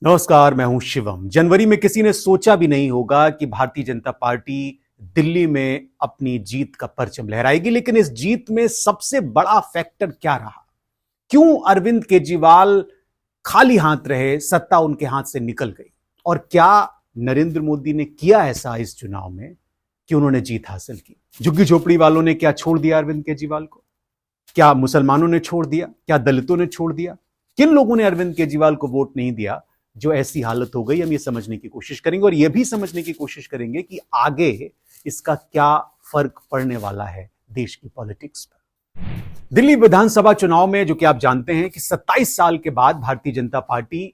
नमस्कार, मैं हूं शिवम। जनवरी में किसी ने सोचा भी नहीं होगा कि भारतीय जनता पार्टी दिल्ली में अपनी जीत का परचम लहराएगी, लेकिन इस जीत में सबसे बड़ा फैक्टर क्या रहा? क्यों अरविंद केजरीवाल खाली हाथ रहे, सत्ता उनके हाथ से निकल गई? और क्या नरेंद्र मोदी ने किया ऐसा इस चुनाव में कि उन्होंने जीत हासिल की? झुग्गी झोपड़ी वालों ने क्या छोड़ दिया अरविंद केजरीवाल को? क्या मुसलमानों ने छोड़ दिया? क्या दलितों ने छोड़ दिया? किन लोगों ने अरविंद केजरीवाल को वोट नहीं दिया जो ऐसी हालत हो गई? हम ये समझने की कोशिश करेंगे और यह भी समझने की कोशिश करेंगे कि आगे इसका क्या फर्क पड़ने वाला है देश की पॉलिटिक्स पर। दिल्ली विधानसभा चुनाव में, जो कि आप जानते हैं कि 27 साल के बाद भारतीय जनता पार्टी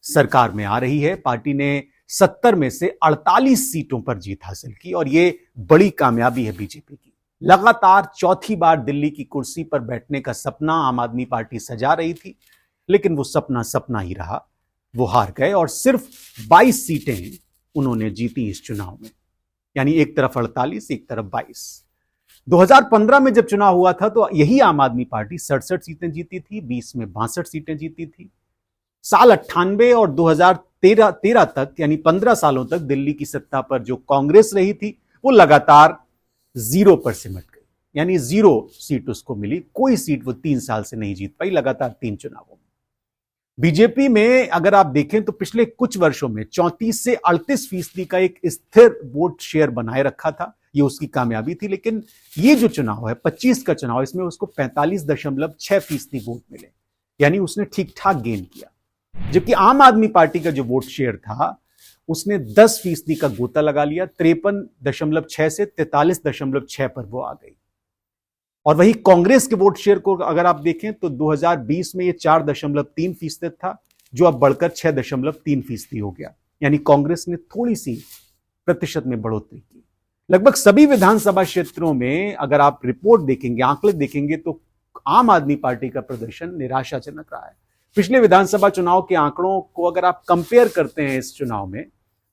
सरकार में आ रही है। पार्टी ने 70 में से 48 सीटों पर जीत हासिल की और यह बड़ी कामयाबी है बीजेपी की। लगातार चौथी बार दिल्ली की कुर्सी पर बैठने का सपना आम आदमी पार्टी सजा रही थी, लेकिन वो सपना सपना ही रहा। वो हार गए और सिर्फ 22 सीटें उन्होंने जीती इस चुनाव में, यानी एक तरफ 48, एक तरफ 22। 2015 में जब चुनाव हुआ था तो यही आम आदमी पार्टी 67 सीटें जीती थी, 20 में 62 सीटें जीती थी। साल 98 और 2013 तक, यानी 15 सालों तक दिल्ली की सत्ता पर जो कांग्रेस रही थी वो लगातार 0 पर सिमट गई, यानी 0 सीट उसको मिली। कोई सीट वो 3 साल से नहीं जीत पाई, लगातार 3 चुनावों में। बीजेपी में अगर आप देखें तो पिछले कुछ वर्षों में 34 से 38% का एक स्थिर वोट शेयर बनाए रखा था, ये उसकी कामयाबी थी। लेकिन ये जो चुनाव है 25 का चुनाव, इसमें उसको 45.6% वोट मिले, यानी उसने ठीक ठाक गेन किया। जबकि आम आदमी पार्टी का जो वोट शेयर था उसने 10% का गोता लगा लिया, 53.6 से 43.6 पर वो आ गई। और वही कांग्रेस के वोट शेयर को अगर आप देखें तो 2020 में ये 4.3% था, जो अब बढ़कर 6.3% हो गया, यानी कांग्रेस ने थोड़ी सी प्रतिशत में बढ़ोतरी की। लगभग सभी विधानसभा क्षेत्रों में अगर आप रिपोर्ट देखेंगे, आंकड़े देखेंगे, तो आम आदमी पार्टी का प्रदर्शन निराशाजनक रहा है। पिछले विधानसभा चुनाव के आंकड़ों को अगर आप कंपेयर करते हैं इस चुनाव में,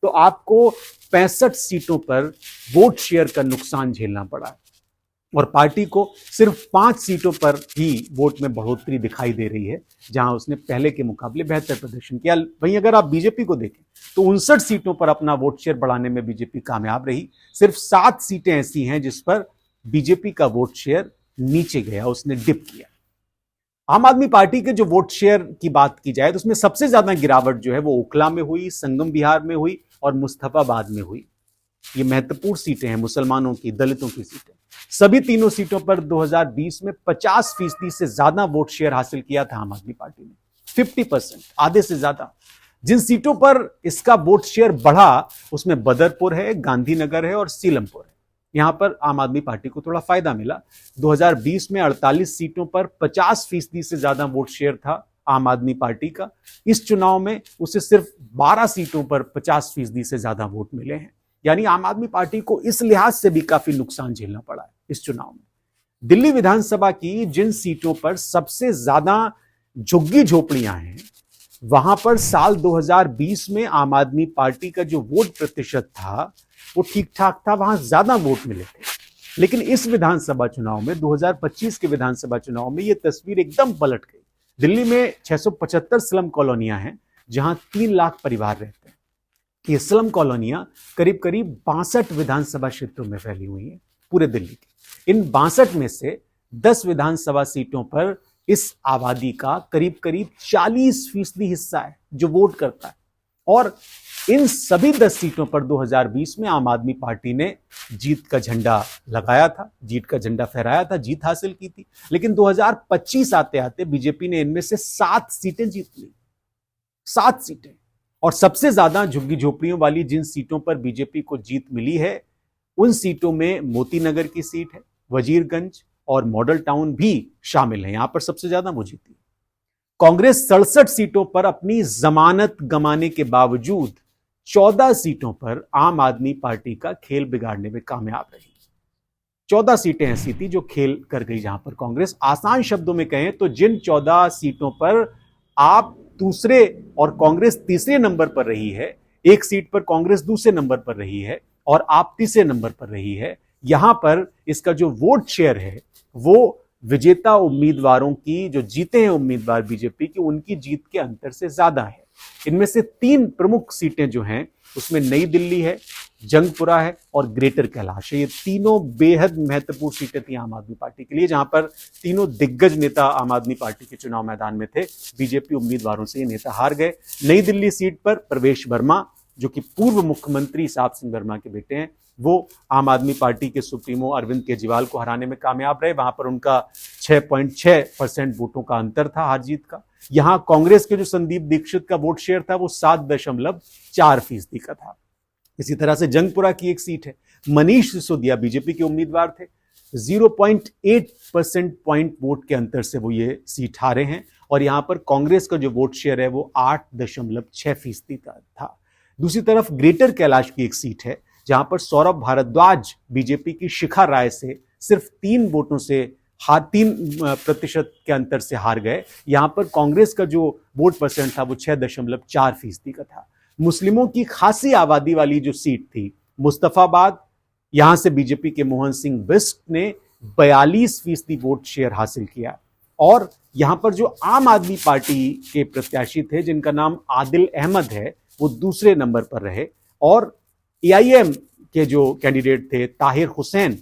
तो आपको 65 सीटों पर वोट शेयर का नुकसान झेलना पड़ा है और पार्टी को सिर्फ 5 सीटों पर ही वोट में बढ़ोतरी दिखाई दे रही है, जहां उसने पहले के मुकाबले बेहतर प्रदर्शन किया। वहीं अगर आप बीजेपी को देखें तो 59 सीटों पर अपना वोट शेयर बढ़ाने में बीजेपी कामयाब रही। सिर्फ 7 सीटें ऐसी हैं जिस पर बीजेपी का वोट शेयर नीचे गया, उसने डिप किया। आम आदमी पार्टी के जो वोट शेयर की बात की जाए तो उसमें सबसे ज्यादा गिरावट जो है वो ओखला में हुई, संगम विहार में हुई और मुस्तफाबाद में हुई। ये महत्वपूर्ण सीटें हैं, मुसलमानों की, दलितों की सीटें। सभी तीनों सीटों पर 2020 में 50% से ज्यादा वोट शेयर हासिल किया था आम आदमी पार्टी ने, 50%, आधे से ज्यादा। जिन सीटों पर इसका वोट शेयर बढ़ा उसमें बदरपुर है, गांधीनगर है और सीलमपुर है। यहां पर आम आदमी पार्टी को थोड़ा फायदा मिला। 2020 में 48 सीटों पर 50% से ज्यादा वोट शेयर था आम आदमी पार्टी का। इस चुनाव में उसे सिर्फ 12 सीटों पर 50% से ज्यादा वोट मिले हैं, यानी आम आदमी पार्टी को इस लिहाज से भी काफी नुकसान झेलना पड़ा है इस चुनाव में। दिल्ली विधानसभा की जिन सीटों पर सबसे ज्यादा झुग्गी झोपड़ियां हैं, वहां पर साल 2020 में आम आदमी पार्टी का जो वोट प्रतिशत था वो ठीक ठाक था, वहां ज्यादा वोट मिले थे। लेकिन इस विधानसभा चुनाव में, 2025 के विधानसभा चुनाव में, यह तस्वीर एकदम पलट गई। दिल्ली में 675 स्लम कॉलोनियां हैं जहां 3 लाख परिवार रहते हैं। ये स्लम कॉलोनियां करीब करीब 62 विधानसभा क्षेत्रों में फैली हुई हैं पूरे दिल्ली की। इन 62 में से 10 विधानसभा सीटों पर इस आबादी का करीब करीब 40% हिस्सा है जो वोट करता है। और इन सभी 10 सीटों पर 2020 में आम आदमी पार्टी ने जीत का झंडा लगाया था, जीत का झंडा फहराया था, जीत हासिल की थी। लेकिन 2025 आते आते बीजेपी ने इनमें से 7 सीटें जीत ली, 7 सीटें। और सबसे ज्यादा झुग्गी झोपड़ियों वाली जिन सीटों पर बीजेपी को जीत मिली है, उन सीटों में मोती नगर की सीट है, वजीरगंज और मॉडल टाउन भी शामिल है। यहां पर सबसे ज्यादा वो जीती। कांग्रेस 67 सीटों पर अपनी जमानत गंवाने के बावजूद 14 सीटों पर आम आदमी पार्टी का खेल बिगाड़ने में कामयाब रही। 14 सीटें ऐसी थी जो खेल कर गई, जहां पर कांग्रेस, आसान शब्दों में कहें तो जिन 14 सीटों पर आप दूसरे और कांग्रेस तीसरे नंबर पर रही है, एक सीट पर कांग्रेस दूसरे नंबर पर रही है और आप तीसरे नंबर पर रही है, यहां पर इसका जो वोट शेयर है वो विजेता उम्मीदवारों की, जो जीते हैं उम्मीदवार बीजेपी की, उनकी जीत के अंतर से ज्यादा है। इनमें से 3 प्रमुख सीटें जो हैं उसमें नई दिल्ली है, जंगपुरा है और ग्रेटर कैलाश है। ये तीनों बेहद महत्वपूर्ण सीटें थी आम आदमी पार्टी के लिए, जहां पर तीनों दिग्गज नेता आम आदमी पार्टी के चुनाव मैदान में थे। बीजेपी उम्मीदवारों से ये नेता हार गए। नई दिल्ली सीट पर प्रवेश वर्मा, जो कि पूर्व मुख्यमंत्री साहब सिंह वर्मा के बेटे हैं, वो आम आदमी पार्टी के सुप्रीमो अरविंद केजरीवाल को हराने में कामयाब रहे। वहां पर उनका 6.6% वोटों का अंतर था हार जीत का। यहां कांग्रेस के जो संदीप दीक्षित का वोट शेयर था वो 7.4% का था। इसी तरह से जंगपुरा की एक सीट है, मनीष सिसोदिया बीजेपी के उम्मीदवार थे, 0.8% पॉइंट वोट के अंतर से वो ये सीट हारे हैं। और यहां पर कांग्रेस का जो वोट शेयर है वो 8.6% का था। दूसरी तरफ ग्रेटर कैलाश की एक सीट है, जहां पर सौरभ भारद्वाज बीजेपी की शिखा राय से सिर्फ 3% के अंतर से हार गए। यहां पर कांग्रेस का जो वोट परसेंट था वो 6.4% का था। मुस्लिमों की खासी आबादी वाली जो सीट थी मुस्तफाबाद, यहां से बीजेपी के मोहन सिंह बिष्ट ने 42% वोट शेयर हासिल किया। और यहां पर जो आम आदमी पार्टी के प्रत्याशी थे जिनका नाम आदिल अहमद है, वो दूसरे नंबर पर रहे। और एआईएम के जो कैंडिडेट थे ताहिर हुसैन,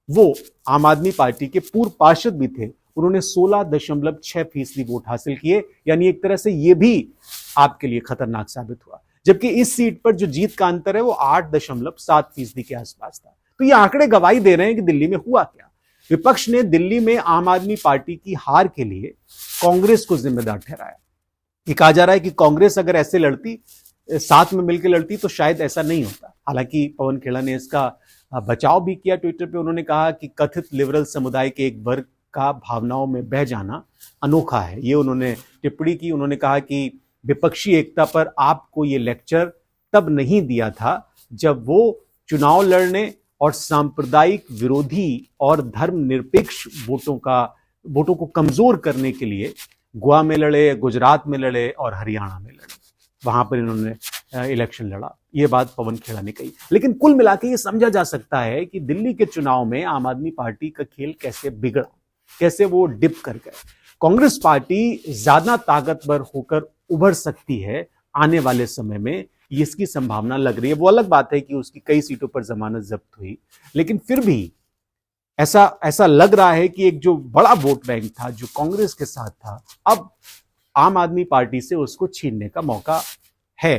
वो आम आदमी पार्टी के पूर्व पार्षद भी थे, उन्होंने 16.6% वोट हासिल किए। यानी एक तरह से ये भी आपके लिए खतरनाक साबित हुआ। जबकि इस सीट पर जो जीत का अंतर है वो 8.7% के आसपास था। तो ये आंकड़े गवाही दे रहे हैं कि दिल्ली में हुआ क्या। विपक्ष ने दिल्ली में आम आदमी पार्टी की हार के लिए कांग्रेस को जिम्मेदार ठहराया। ये कहा जा रहा है कि कांग्रेस अगर ऐसे लड़ती, साथ में मिलकर लड़ती, तो शायद ऐसा नहीं होता। हालांकि पवन खेड़ा ने इसका बचाव भी किया ट्विटर पे। उन्होंने कहा कि कथित लिबरल समुदाय के एक वर्ग का भावनाओं में बह जाना अनोखा है, ये उन्होंने टिप्पणी की। उन्होंने कहा कि विपक्षी एकता पर आपको ये लेक्चर तब नहीं दिया था जब वो चुनाव लड़ने और सांप्रदायिक विरोधी और धर्मनिरपेक्ष वोटों को कमजोर करने के लिए गोवा में लड़े, गुजरात में लड़े और हरियाणा में लड़े। वहां पर इन्होंने इलेक्शन लड़ा। ये बात पवन खेड़ा ने कही। लेकिन कुल मिलाकर ये समझा जा सकता है कि दिल्ली के चुनाव में आम आदमी पार्टी का खेल कैसे बिगड़ा, कैसे वो डिप कर गए। कांग्रेस पार्टी ज्यादा ताकतवर होकर उभर सकती है आने वाले समय में, इसकी संभावना लग रही है। वो अलग बात है कि उसकी कई सीटों पर जमानत जब्त हुई, लेकिन फिर भी ऐसा लग रहा है कि एक जो बड़ा वोट बैंक था जो कांग्रेस के साथ था, अब आम आदमी पार्टी से उसको छीनने का मौका है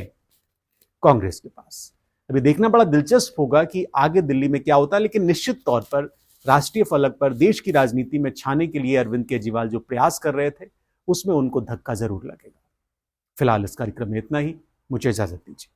कांग्रेस के पास। अभी देखना बड़ा दिलचस्प होगा कि आगे दिल्ली में क्या होता है। लेकिन निश्चित तौर पर राष्ट्रीय फलक पर देश की राजनीति में छाने के लिए अरविंद केजरीवाल जो प्रयास कर रहे थे, उसमें उनको धक्का जरूर लगेगा। फिलहाल इस कार्यक्रम में इतना ही। मुझे इजाजत दीजिए।